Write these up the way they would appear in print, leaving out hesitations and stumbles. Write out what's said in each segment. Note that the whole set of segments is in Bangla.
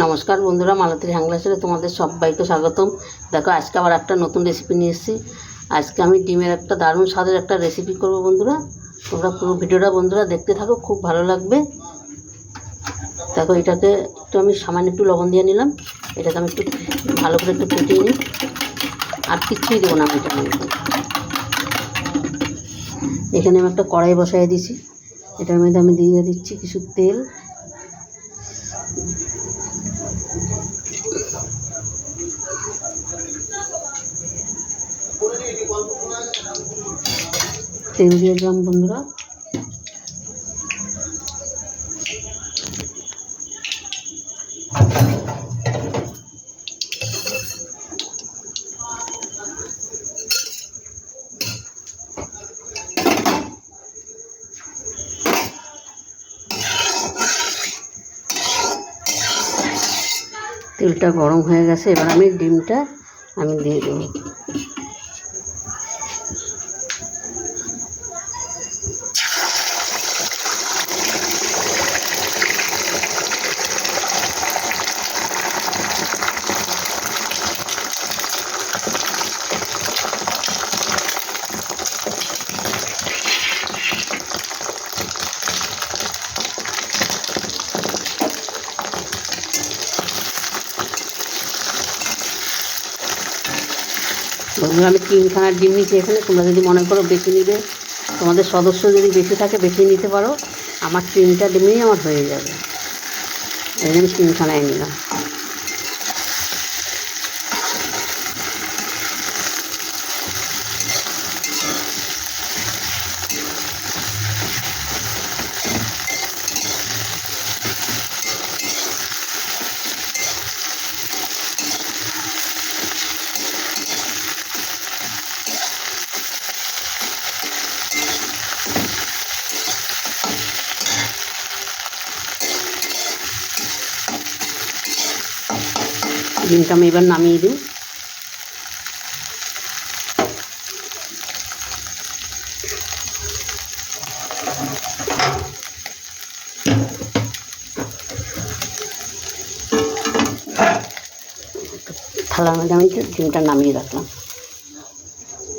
নমস্কার বন্ধুরা, মালতীর হ্যাংলাসে তোমাদের সবাইকে স্বাগতম। দেখো, আজকে আবার একটা নতুন রেসিপি নিয়ে এসেছি। আজকে আমি ডিমের একটা দারুণ স্বাদের একটা রেসিপি করব বন্ধুরা। তোমরা পুরো ভিডিওটা বন্ধুরা দেখতে থাকো, খুব ভালো লাগবে। দেখো, এটাকে একটু আমি সামান্য একটু লবণ দিয়ে নিলাম। এটাকে আমি একটু ভালো করে একটু ফেটিয়ে নিই, আর কিচ্ছুই দেবো না আমি এটা মধ্যে। এখানে আমি একটা কড়াই বসাই দিয়েছি, এটার মধ্যে আমি দিয়ে দিচ্ছি কিছু তেল। তেল দিয়ে দিলাম বন্ধুরা। তেলটা গরম হয়ে গেছে, এবার আমি ডিমটা দিয়ে দেবো। বন্ধুরা, আমি 3খানা ডিম নিচ্ছি এখানে। তোমরা যদি মনে করো বেশি নিবে, তোমাদের সদস্য যদি বেশি থাকে বেশি নিতে পারো। আমার 3টা ডিমেই আমার হয়ে যাবে, এই জন্য 3খানায় নিলাম। ডিমটা আমি এবার নামিয়ে দিই। থালার মধ্যে আমি ডিমটা নামিয়ে রাখলাম।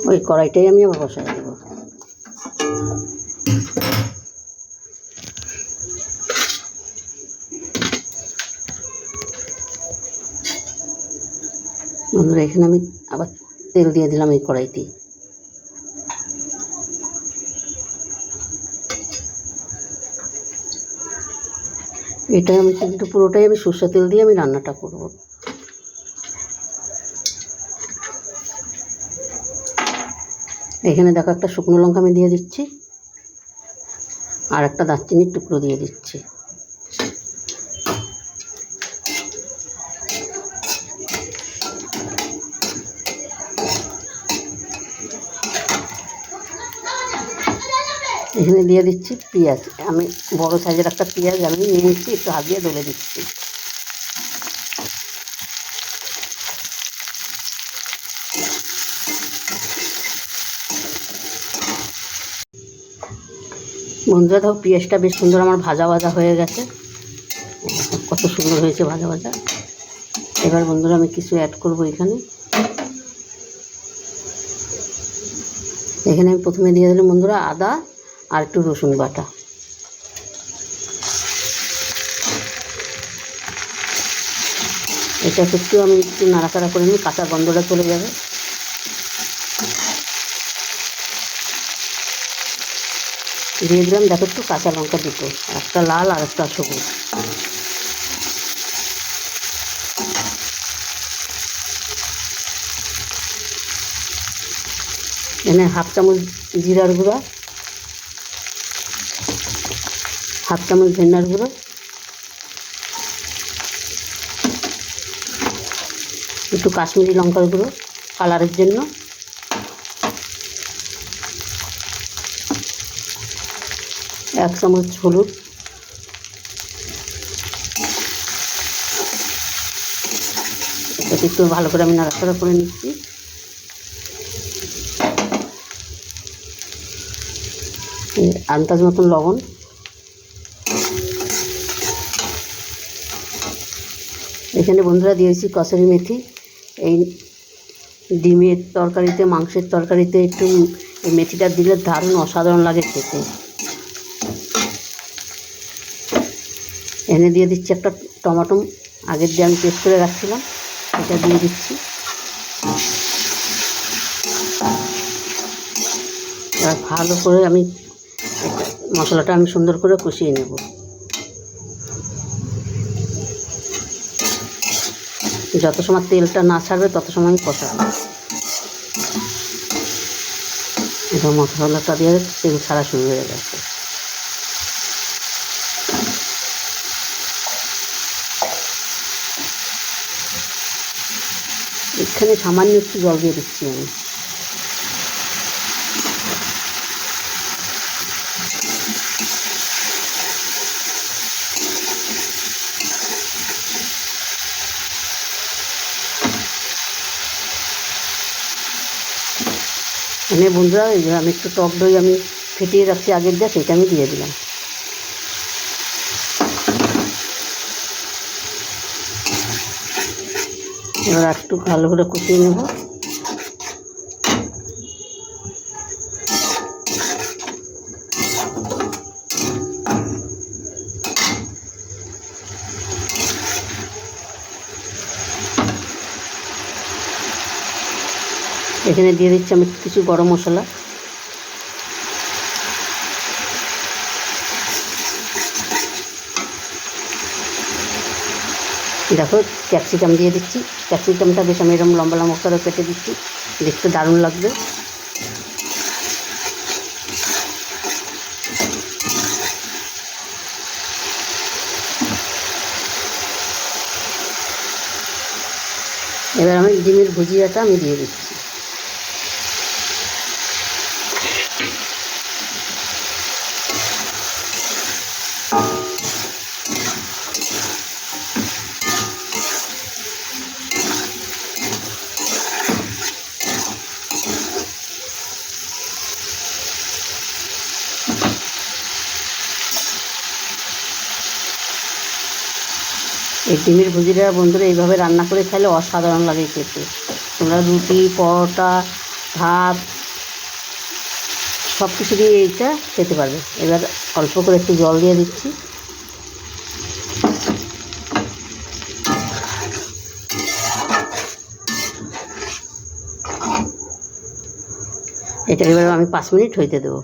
ওই কড়াইটাই আমি আবার বসাই দেবো। বন্ধুরা, এখানে আমি আবার তেল দিয়ে দিলাম এই কড়াইতে। এটাই আমি কিন্তু পুরোটাই আমি সরষের তেল দিয়ে আমি রান্নাটা করব। এখানে দেখো, একটা শুকনো লঙ্কা আমি দিয়ে দিচ্ছি, আর একটা দারচিনির টুকরো দিয়ে দিচ্ছি। এখানে দিয়ে দিচ্ছি পেঁয়াজ। আমি বড় সাইজের একটা পেঁয়াজ আমি নিয়ে নিচ্ছি, একটু হাত দিয়ে ডলে দিচ্ছি। বন্ধুরা, দেখো পেঁয়াজটা বেশ সুন্দর আমার ভাজা ভাজা হয়ে গেছে। কত সুন্দর হয়েছে ভাজা ভাজা। এবার বন্ধুরা আমি কিছু অ্যাড করব এখানে। এখানে আমি প্রথমে দিয়ে দিলাম বন্ধুরা আদা আর একটু রসুন বাটা। এটা একটু আমি একটু নাড়াচাড়া করে নিই, কাঁচা গন্ধটা চলে যাবে। দিয়ে দিলাম দেখো একটু কাঁচা লঙ্কা দুটো, একটা লাল আর একটা সবুজ। এখানে 1/2 চামচ জিরার গুঁড়া, 1/2 চামচ ধনিয়ার গুঁড়ো, একটু কাশ্মীরি লঙ্কার গুঁড়ো কালারের জন্য, এক চামচ হলুদ, এটাকে একটু ভালো করে আমি নাড়াচাড়া করে নিচ্ছি। আন্দাজ মতন লবণ, এখানে বন্ধুরা দিয়েছি কসুরি মেথি। এই ডিমের তরকারিতে, মাংসের তরকারিতে একটু এই মেথিটা দিলে দারুণ অসাধারণ লাগে খেতে। এনে দিয়ে দিচ্ছি একটা টমেটো, আগের দিয়ে আমি পেস্ট করে রাখছিলাম, এটা দিয়ে দিচ্ছি। এবার ভালো করে আমি মশলাটা সুন্দর করে কষিয়ে নেব। যত সময় তেলটা না ছাড়বে তত সময় আমি কষাবো। এবার মশলাটা দিয়ে তেল ছাড়া শুরু হয়ে গেছে। এখানে সামান্য একটু জল দিয়ে দিচ্ছি আমি। এনে বন্ধুরা আমি একটু টক দই আমি ফেটিয়ে রাখছি আগের দিয়ে, সেটা আমি দিয়ে দিলাম। এবার একটু ভালো করে কষিয়ে নেব। এখানে দিয়ে দিচ্ছি আমি কিছু গরম মশলা। দেখো ক্যাপসিকাম দিয়ে দিচ্ছি। ক্যাপসিকামটা বেশ আমি এরকম লম্বা লম্বা করে কেটে দিচ্ছি, দেখতে দারুণ লাগবে। এবার আমি ডিমের ভুজিয়াটা আমি দিয়ে দিচ্ছি। এই ডিমের ভুজিটা বন্ধুরা এইভাবে রান্না করে খেলে অসাধারণ লাগে খেতে। তোমরা রুটি, পরোটা, ভাত সব কিছু দিয়ে এইটা খেতে পারবে। এবার অল্প করে একটু জল দিয়ে দিচ্ছি। এটা এবার আমি 5 মিনিট হইতে দেবো।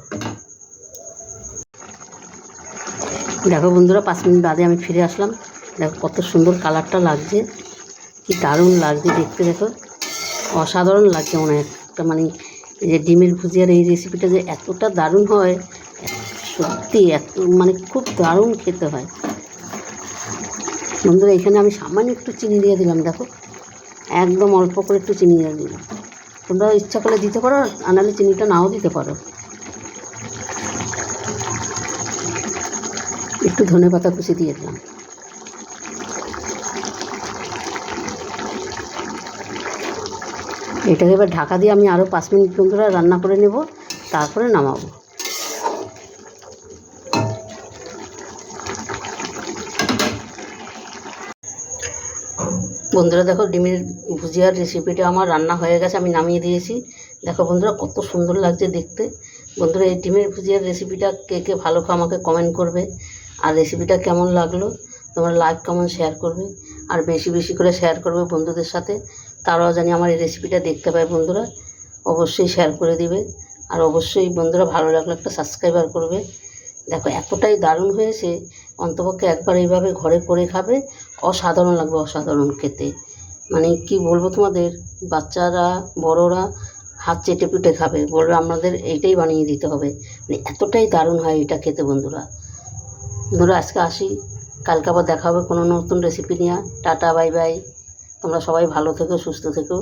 দেখো বন্ধুরা 5 মিনিট বাদে আমি ফিরে আসলাম। দেখো কত সুন্দর কালারটা লাগছে, কি দারুণ লাগছে দেখতে। দেখো অসাধারণ লাগছে মনে হয় একটা, মানে এই যে ডিমের ভুজিয়ার এই রেসিপিটা যে এতটা দারুণ হয়, সত্যি এত মানে খুব দারুণ খেতে হয় বন্ধুরা। এখানে আমি সামান্য একটু চিনি দিয়ে দিলাম। দেখো একদম অল্প করে একটু চিনি দিয়ে দিলাম। তোমরা ইচ্ছা করলে দিতে পারো, আর নাহলে চিনিটা নাও দিতে পারো। একটু ধনেপাতা কুচি দিয়ে দিলাম। এটাকে এবার ঢাকা দিয়ে আমি আরও 5 মিনিট বন্ধুরা রান্না করে নেব, তারপরে নামাবো। বন্ধুরা দেখো ডিমের ভুজিয়ার রেসিপিটা আমার রান্না হয়ে গেছে, আমি নামিয়ে দিয়েছি। দেখো বন্ধুরা কত সুন্দর লাগছে দেখতে। বন্ধুরা এই ডিমের ভুজিয়ার রেসিপিটা কে কে ভালো আমাকে কমেন্ট করবে, আর রেসিপিটা কেমন লাগলো তোমরা লাইক কমেন্ট শেয়ার করবে, আর বেশি বেশি করে শেয়ার করবে বন্ধুদের সাথে, তারাও জানি আমার এই রেসিপিটা দেখতে পায়। বন্ধুরা অবশ্যই শেয়ার করে দিবে, আর অবশ্যই বন্ধুরা ভালো লাগলে একটা সাবস্ক্রাইবার করবে। দেখো এতটাই দারুণ হয়েছে, অন্তপক্ষে একবার এইভাবে ঘরে করে খাবে, অসাধারণ লাগবে, অসাধারণ খেতে। মানে কি বলবো তোমাদের, বাচ্চারা বড়রা হাত চেটে পিটে খাবে, বলবে আমাদের এইটাই বানিয়ে দিতে হবে। মানে এতটাই দারুণ হয় এটা খেতে বন্ধুরা। বন্ধুরা আজকে আসি, কালকে আবার দেখা হবে কোনো নতুন রেসিপি নিয়ে। Tata bye bye. তোমরা সবাই ভালো থেকো, সুস্থ থেকো।